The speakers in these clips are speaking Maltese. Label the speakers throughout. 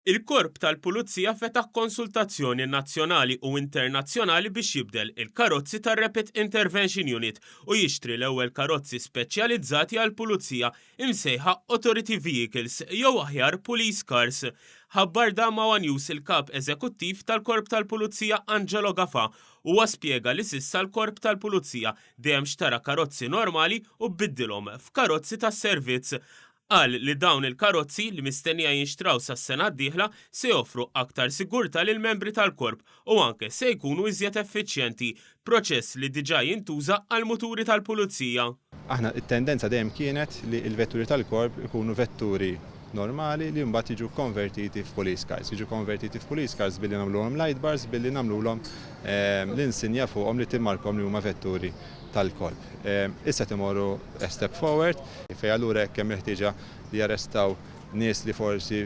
Speaker 1: Il-Korp tal-Pulizija fetaħ konsultazzjoni nazzjonali u internazzjonali biex jibdel il-karozzi tar-Rapid Intervention Unit u jixtri l-ewwel karozzi speċjalizzati għall-Pulizija imsejħa Authority Vehicles jew aħjar Police Cars. Ħabbar dan ma' News il-kap eżekuttiv tal-Korp tal-Pulizija Angelo Gafa huwa spjega li s'issa l-Korp tal-Pulizija dejjem xtara karozzi normali u biddilhom f'karozzi tas-servizz. Qal li dawn il-karozzi li mistennija jinxtraw sas-sena d-dieħla se joffru aktar sigurtà lil membri tal-korp u anke se jkunu iżjed effiċjenti, proċess li diġà jintuża għal muturi tal-pulizija.
Speaker 2: Aħna it-tendenza dejjem kienet li l-vetturi tal-korp ikunu vetturi normali li mbagħad jiġu konvertiti f'police cars. Jiġu konvertiti f'police cars billi nagħmluhom light bars, billi nagħmluhom l-insinja fuqhom li timmarkhom li huma vetturi tal-korp. Issa timorru a step forward, fejn allura kemm meħtieġa li jarrestaw nies li forsi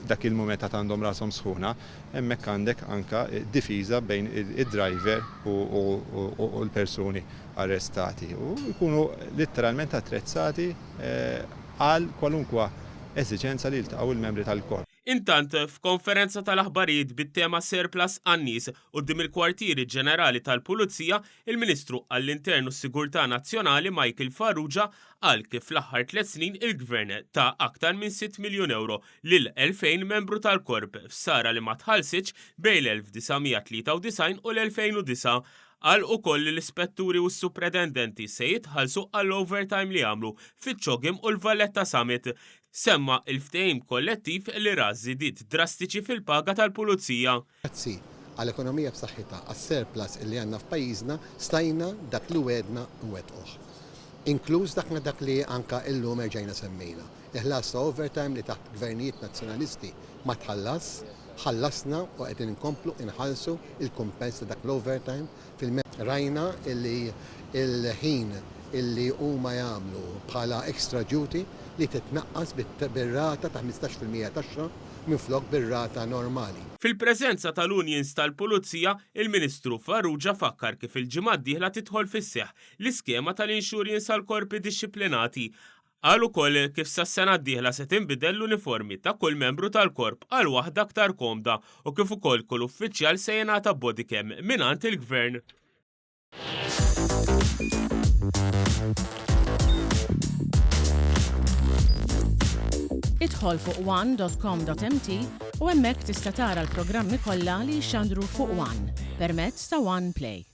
Speaker 2: dak il-mument ta' għandhom rashom sħuna, hemmhekk għandek anke difiża bejn id-driver u l-persuni arrestati. U jkunu letteralment attrezzati għal kwalunkwa eżiġenza li jiltaqgħu il-membri tal-korp.
Speaker 1: Intant f'konferenza tal-aħbarijiet bit-tema Surplus għan-nies quddiem il-Kwartieri Ġenerali tal-Pulizija, il-Ministru għall-Internu s-Sigurtà Nazzjonali Michael Farrugia qal kif fl-aħħar 3 snin il-Gvern ta' aktar minn 6 miljun euro lil 2000 membru tal-korp f'sara li ma tħallsitx bejn l-1993 u l-2009. Qal ukoll li l-ispetturi u s-supredendenti se jitħallsu għall-overtime li għamlu fiċ-Ċogim u l-Valletta Summit. Semma il-ftehim kollettiv li żidiet drastiċi fil-paga tal-Pulizija.
Speaker 3: Grazzi għall-ekonomija b'saħħitha għas-surplus li għandna f'pajjiżna stajna dak li wedna nwettquh. Inkluż dak li anke illum erġajna semmejna. Iħlas ta' overtime li taħt gvernijiet nazzjonalisti ma tħallas, ħallasna u qegħdin inkomplu inħallsu il-kumpens ta' dak l-overtime rajna illi il-ħin illi huma jagħmlu bħala extra duty li titnaqqas bir-rata ta' 15% taxxa minflok bir-rata normali.
Speaker 1: Fil-preżenza tal-Unions tal-Pulizija, il-Ministru Farrugia fakkar kif il-ġimgħa d-dieħla tidħol fis-seħħ l-iskema tal-insurance għal korpi dixxiplinati. Qal ukoll kif sas-sena d-dieħla se tinbidel l-uniformi ta' kull membru tal-korp għal waħda aktar komda u kif ukoll kull uffiċjal se jingħata bodycam mingħand il-Gvern.
Speaker 4: Idħol fuq one.com.mt u hemmhekk tista' tara l-programmi kollha li jxandru fuq One permezz ta' One Play.